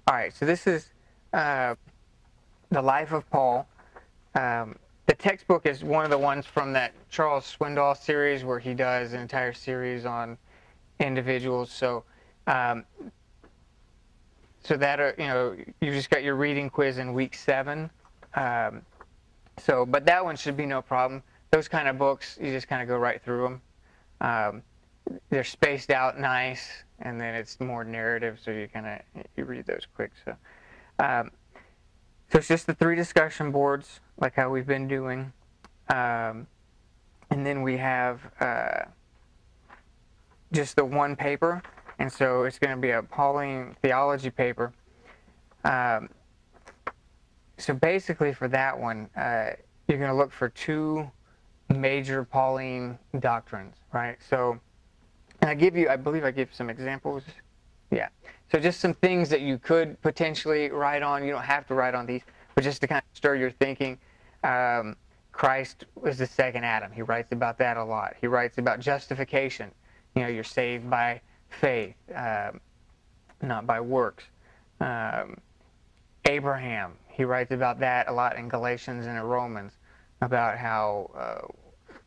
All right, so this is the life of Paul. The textbook is one of the ones from that Charles Swindoll series where he does an entire series on individuals. So, so that you just got your reading quiz in week 7. But that one should be no problem. Those kind of books, you just kind of go right through them. They're spaced out nice, and then it's more narrative, so you read those quick. So it's just the 3 discussion boards, like how we've been doing, and then we have just the 1 paper, and so it's going to be a Pauline theology paper. So basically, for that one, you're going to look for 2 major Pauline doctrines, right? So. And I believe I give some examples. Yeah. So just some things that you could potentially write on. You don't have to write on these, but just to kind of stir your thinking. Christ was the second Adam. He writes about that a lot. He writes about justification. You're saved by faith, not by works. Abraham, he writes about that a lot in Galatians and in Romans, about how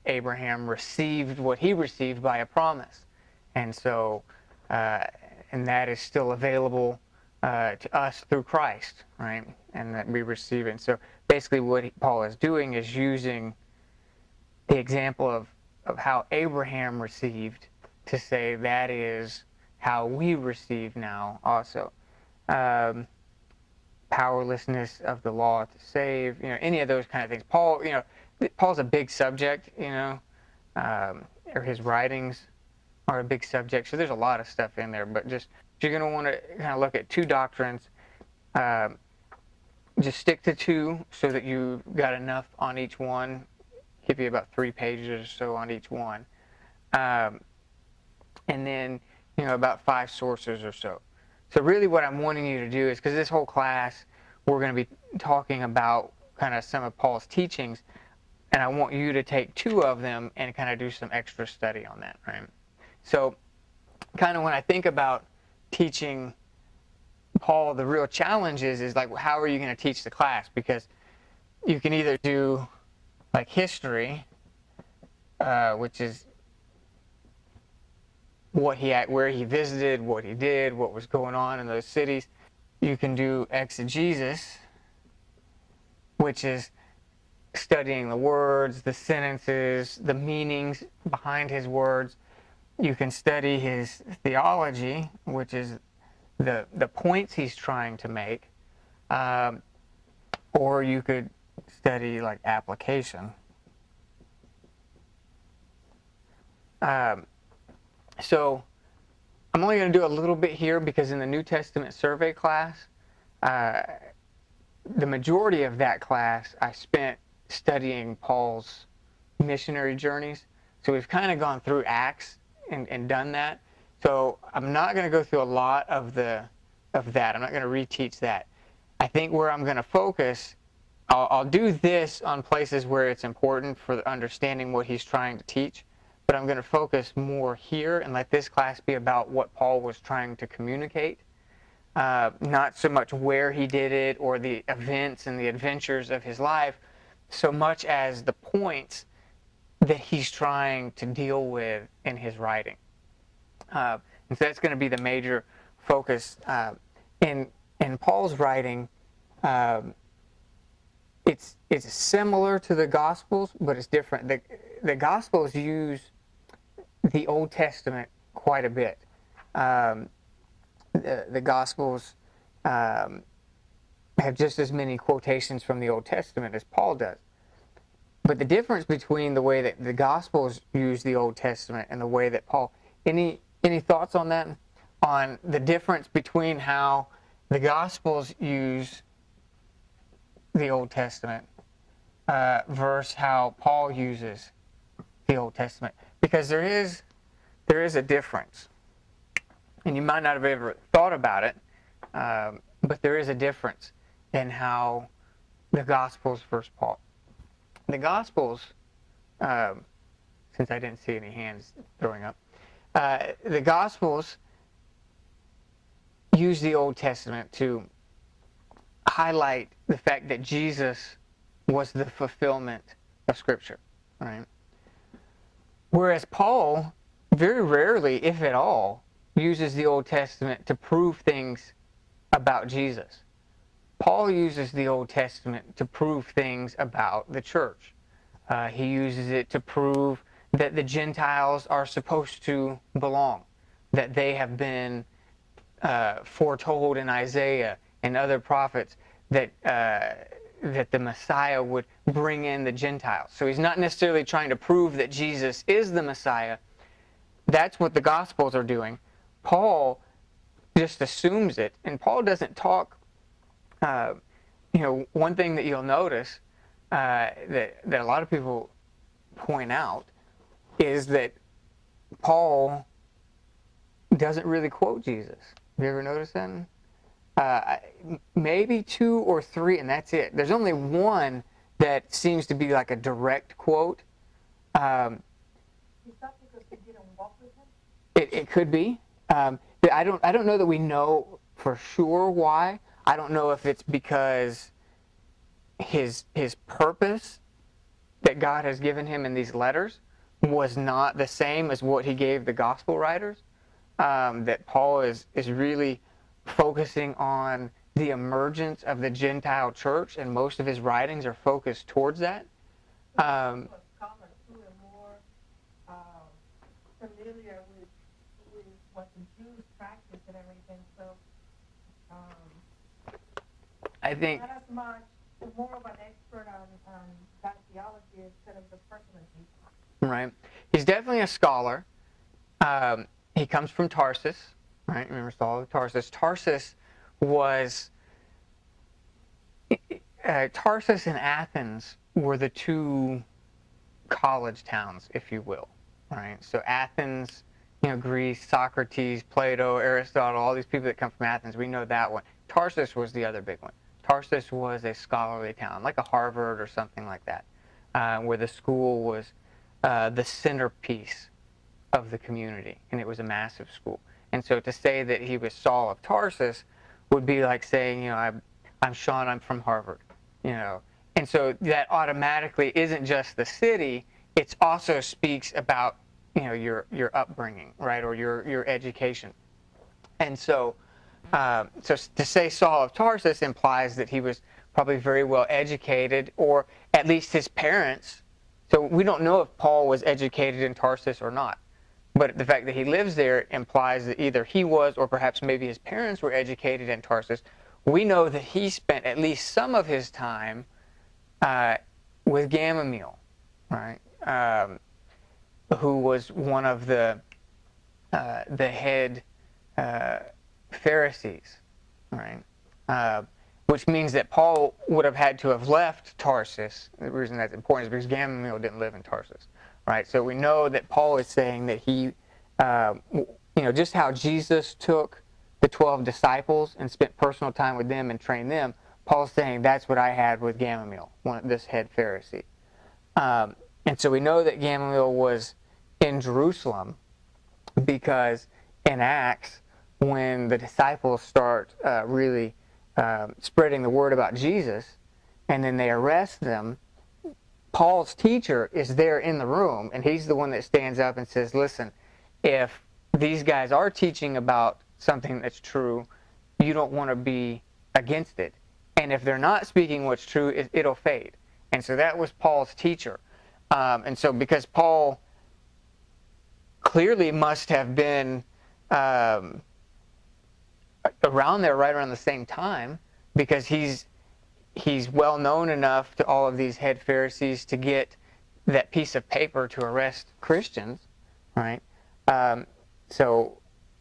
Abraham received what he received by a promise. And so, and that is still available to us through Christ, right? And that we receive it. And so basically what Paul is doing is using the example of how Abraham received to say that is how we receive now also. Powerlessness of the law to save, any of those kind of things. Paul's a big subject, or his writings are a big subject, so there's a lot of stuff in there, but just if you're going to want to kind of look at 2 doctrines, just stick to 2 so that you've got enough on each one. Give you about 3 pages or so on each one, and then about 5 sources or so. So really what I'm wanting you to do is, because this whole class we're going to be talking about kind of some of Paul's teachings, and I want you to take 2 of them and kind of do some extra study on that, right? So kind of when I think about teaching Paul, the real challenge is like, how are you going to teach the class? Because you can either do like history, which is where he visited, what he did, what was going on in those cities. You can do exegesis, which is studying the words, the sentences, the meanings behind his words. You can study his theology, which is the points he's trying to make, or you could study like application. So I'm only going to do a little bit here because in the New Testament survey class, the majority of that class I spent studying Paul's missionary journeys. So we've kind of gone through Acts and done that. So I'm not going to go through a lot of that. I'm not going to reteach that. I think where I'm going to focus, I'll do this on places where it's important for understanding what he's trying to teach, but I'm going to focus more here and let this class be about what Paul was trying to communicate, not so much where he did it or the events and the adventures of his life, so much as the points that he's trying to deal with in his writing. And so that's going to be the major focus. In Paul's writing, it's similar to the Gospels, but it's different. The Gospels use the Old Testament quite a bit. The Gospels have just as many quotations from the Old Testament as Paul does. But the difference between the way that the Gospels use the Old Testament and the way that Paul... Any thoughts on that? On the difference between how the Gospels use the Old Testament versus how Paul uses the Old Testament? Because there is a difference. And you might not have ever thought about it, but there is a difference in how the Gospels versus Paul. The Gospels, since I didn't see any hands throwing up, the Gospels use the Old Testament to highlight the fact that Jesus was the fulfillment of Scripture, right? Whereas Paul very rarely, if at all, uses the Old Testament to prove things about Jesus. Paul uses the Old Testament to prove things about the church. He uses it to prove that the Gentiles are supposed to belong, that they have been foretold in Isaiah and other prophets that the Messiah would bring in the Gentiles. So he's not necessarily trying to prove that Jesus is the Messiah. That's what the Gospels are doing. Paul just assumes it, and Paul doesn't talk. One thing that you'll notice that a lot of people point out is that Paul doesn't really quote Jesus. Have you ever noticed that? Maybe 2 or 3, and that's it. There's only one that seems to be like a direct quote. Is that because he didn't walk with him? It could be. I don't know that we know for sure why. I don't know if it's because his purpose that God has given him in these letters was not the same as what he gave the gospel writers. That Paul is really focusing on the emergence of the Gentile church, and most of his writings are focused towards that. Scholars who are more familiar with what the Jews practice and everything, so I think not as much, more of an expert on that theology instead of the person of Jesus. right. He's definitely a scholar. He comes from Tarsus, right? Remember Saul of Tarsus. Tarsus and Athens were the two college towns, if you will, right? So Athens, Greece, Socrates, Plato, Aristotle, all these people that come from Athens, we know that one. Tarsus was the other big one. Tarsus was a scholarly town, like a Harvard or something like that, where the school was the centerpiece of the community, and it was a massive school. And so to say that he was Saul of Tarsus would be like saying, I'm Sean, I'm from Harvard, And so that automatically isn't just the city; it also speaks about your upbringing, right, or your education. And so to say Saul of Tarsus implies that he was probably very well educated, or at least his parents. So we don't know if Paul was educated in Tarsus or not. But the fact that he lives there implies that either he was, or perhaps maybe his parents were educated in Tarsus. We know that he spent at least some of his time with Gamaliel, right? Who was one of the head Pharisees, right? Which means that Paul would have had to have left Tarsus. The reason that's important is because Gamaliel didn't live in Tarsus, right? So we know that Paul is saying that he, just how Jesus took the 12 disciples and spent personal time with them and trained them, Paul's saying that's what I had with Gamaliel, this head Pharisee. And so we know that Gamaliel was in Jerusalem because in Acts, when the disciples start really spreading the word about Jesus, and then they arrest them, Paul's teacher is there in the room, and he's the one that stands up and says, listen, if these guys are teaching about something that's true, you don't want to be against it. And if they're not speaking what's true, it'll fade. And so that was Paul's teacher. And so because Paul clearly must have been around there right around the same time, because he's well known enough to all of these head Pharisees to get that piece of paper to arrest Christians, right? So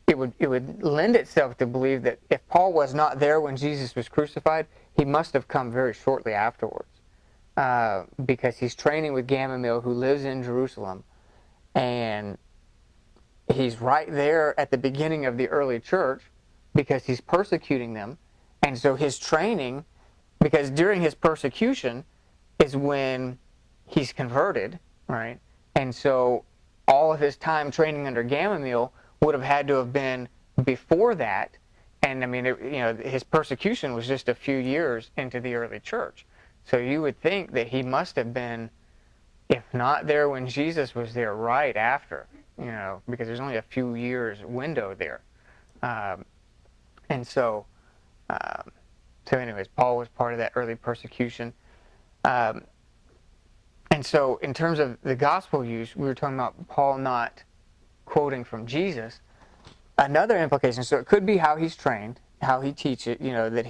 it would lend itself to believe that if Paul was not there when Jesus was crucified, he must have come very shortly afterwards, because he's training with Gamaliel, who lives in Jerusalem, and he's right there at the beginning of the early church because he's persecuting them. And so his training, because during his persecution is when he's converted, right? And so all of his time training under Gamaliel would have had to have been before that. And I mean, his persecution was just a few years into the early church. So you would think that he must have been, if not there when Jesus was there, right after, because there's only a few years window there. And so anyways, Paul was part of that early persecution. And so in terms of the gospel use, we were talking about Paul not quoting from Jesus. Another implication, so it could be how he's trained, how he teaches, that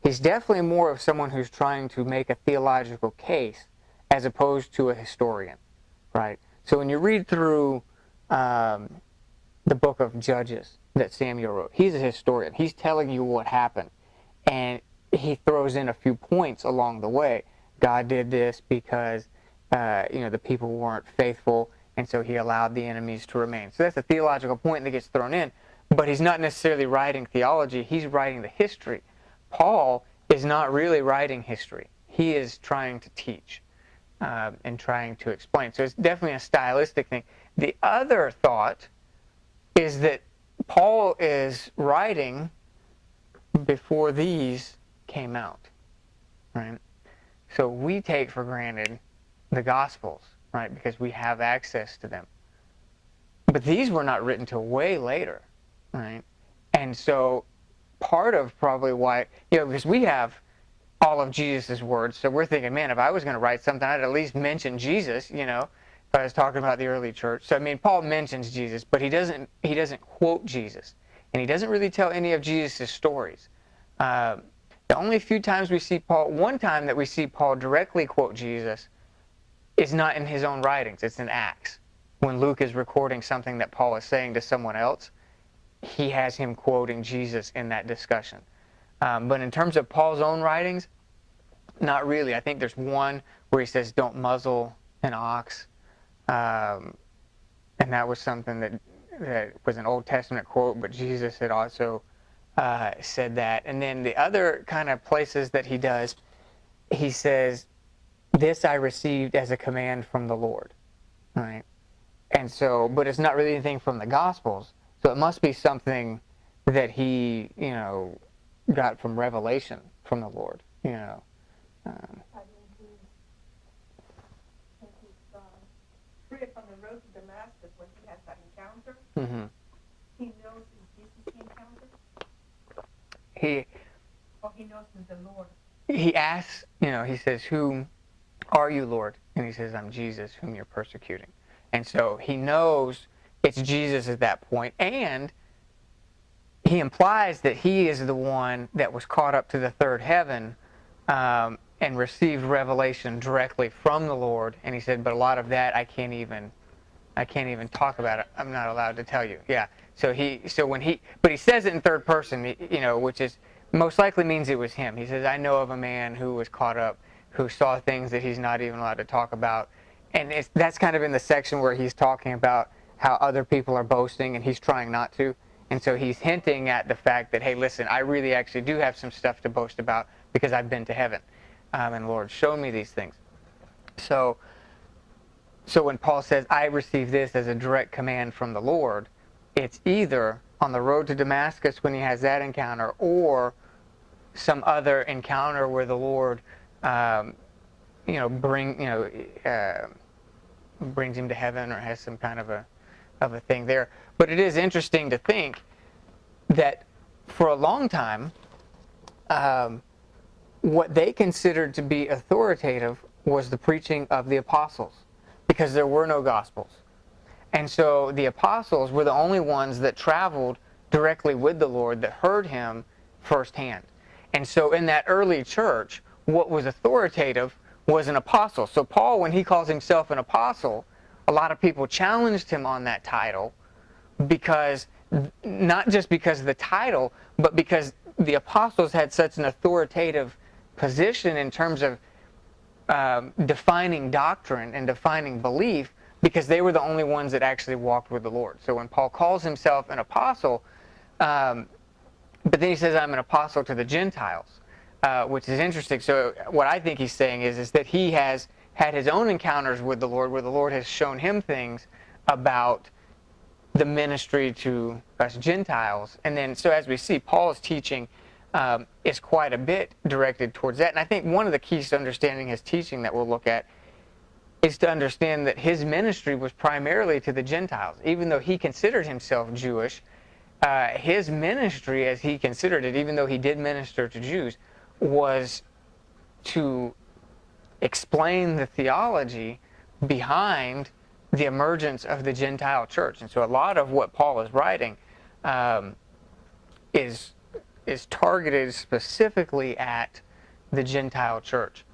he's definitely more of someone who's trying to make a theological case as opposed to a historian, right? So when you read through the book of Judges that Samuel wrote, he's a historian. He's telling you what happened, and he throws in a few points along the way. God did this because, the people weren't faithful, and so he allowed the enemies to remain. So that's a theological point that gets thrown in, but he's not necessarily writing theology. He's writing the history. Paul is not really writing history. He is trying to teach and trying to explain. So it's definitely a stylistic thing. The other thought is that Paul is writing before these came out, right? So we take for granted the Gospels, right, because we have access to them. But these were not written till way later, right? And so part of probably why, because we have all of Jesus' words, so we're thinking, man, if I was going to write something, I'd at least mention Jesus, if I was talking about the early church. So, I mean, Paul mentions Jesus, but he doesn't quote Jesus. And he doesn't really tell any of Jesus' stories. The only few times we see Paul, one time that we see Paul directly quote Jesus is not in his own writings, it's in Acts. When Luke is recording something that Paul is saying to someone else, he has him quoting Jesus in that discussion. But in terms of Paul's own writings, not really. I think there's one where he says, don't muzzle an ox. And that was something that was an Old Testament quote, but Jesus had also said that. And then the other kind of places that he does, he says, this I received as a command from the Lord. Right? And so, but it's not really anything from the Gospels. So it must be something that he, got from revelation from the Lord, I think he's on the road to Damascus when he has that encounter. Mm-hmm. He knows it's Jesus he encountered. He knows it's the Lord. He asks, he says, who are you, Lord? And he says, I'm Jesus, whom you're persecuting. And so he knows it's Jesus at that point, and he implies that he is the one that was caught up to the third heaven and received revelation directly from the Lord. And he said, but a lot of that I can't even talk about it. I'm not allowed to tell you. Yeah. But he says it in third person, which is most likely means it was him. He says, I know of a man who was caught up, who saw things that he's not even allowed to talk about. And that's kind of in the section where he's talking about how other people are boasting and he's trying not to. And so he's hinting at the fact that, hey, listen, I really actually do have some stuff to boast about because I've been to heaven. And the Lord showed me these things. So when Paul says, I received this as a direct command from the Lord, it's either on the road to Damascus when he has that encounter, or some other encounter where the Lord, brings him to heaven or has some kind of a thing there. But it is interesting to think that for a long time, what they considered to be authoritative was the preaching of the apostles, because there were no gospels. And so the apostles were the only ones that traveled directly with the Lord, that heard him firsthand. And so in that early church, what was authoritative was an apostle. So Paul, when he calls himself an apostle, a lot of people challenged him on that title, because not just because of the title, but because the apostles had such an authoritative position in terms of defining doctrine and defining belief, because they were the only ones that actually walked with the Lord. So when Paul calls himself an apostle, but then he says, I'm an apostle to the Gentiles, which is interesting. So what I think he's saying is that he has had his own encounters with the Lord, where the Lord has shown him things about the ministry to us Gentiles. And then, so as we see, Paul's teaching is quite a bit directed towards that. And I think one of the keys to understanding his teaching that we'll look at is to understand that his ministry was primarily to the Gentiles. Even though he considered himself Jewish, his ministry, as he considered it, even though he did minister to Jews, was to explain the theology behind the emergence of the Gentile church. And so a lot of what Paul is writing is targeted specifically at the Gentile church.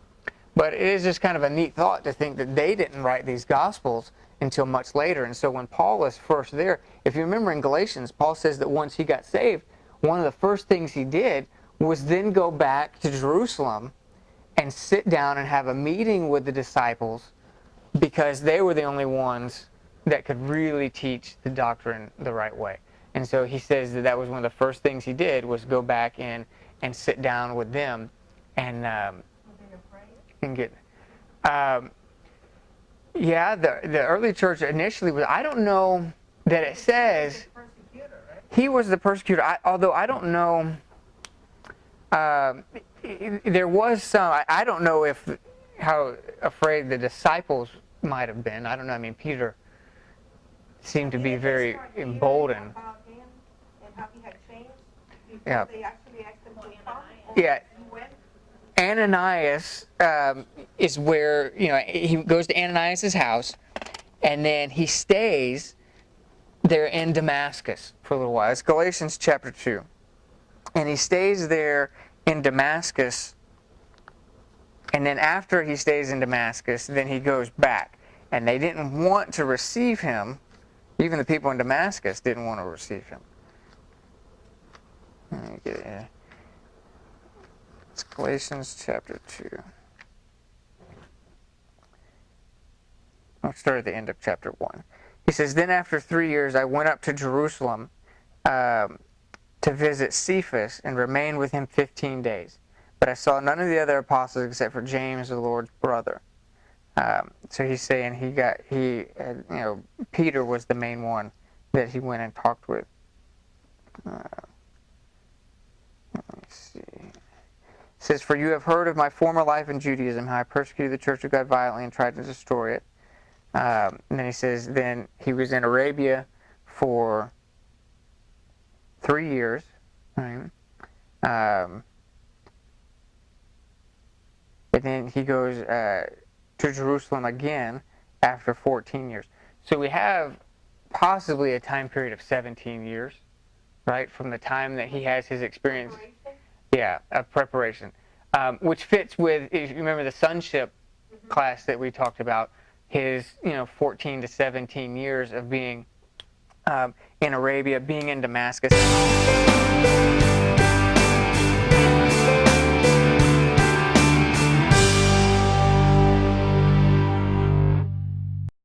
But it is just kind of a neat thought to think that they didn't write these Gospels until much later. And so when Paul is first there, if you remember in Galatians, Paul says that once he got saved, one of the first things he did was then go back to Jerusalem and sit down and have a meeting with the disciples, because they were the only ones that could really teach the doctrine the right way. And so he says that that was one of the first things he did, was go back in and sit down with them and get. Yeah, the early church initially was. I don't know that it says he was the persecutor. Although I don't know. There was some. I don't know how afraid the disciples might have been. I don't know. I mean, Peter seemed to be very emboldened. Yeah. Yeah. Ananias is where, he goes to Ananias' house, and then he stays there in Damascus for a little while. It's Galatians chapter 2. And he stays there in Damascus, and then after he stays in Damascus, then he goes back. And they didn't want to receive him. Even the people in Damascus didn't want to receive him. Let me get it here. It's Galatians chapter 2. I'll start at the end of chapter 1. He says, "Then after 3 years I went up to Jerusalem to visit Cephas and remained with him 15 days. But I saw none of the other apostles except for James, the Lord's brother." So he's saying Peter was the main one that he went and talked with. Let me see. It says, "For you have heard of my former life in Judaism, how I persecuted the church of God violently and tried to destroy it." And then he says, then he was in Arabia for 3 years. Right? And then he goes to Jerusalem again after 14 years. So we have possibly a time period of 17 years, right, from the time that he has his experience. Yeah, of preparation, which fits with, if you remember the sonship class that we talked about, his 14 to 17 years of being in Arabia, being in Damascus.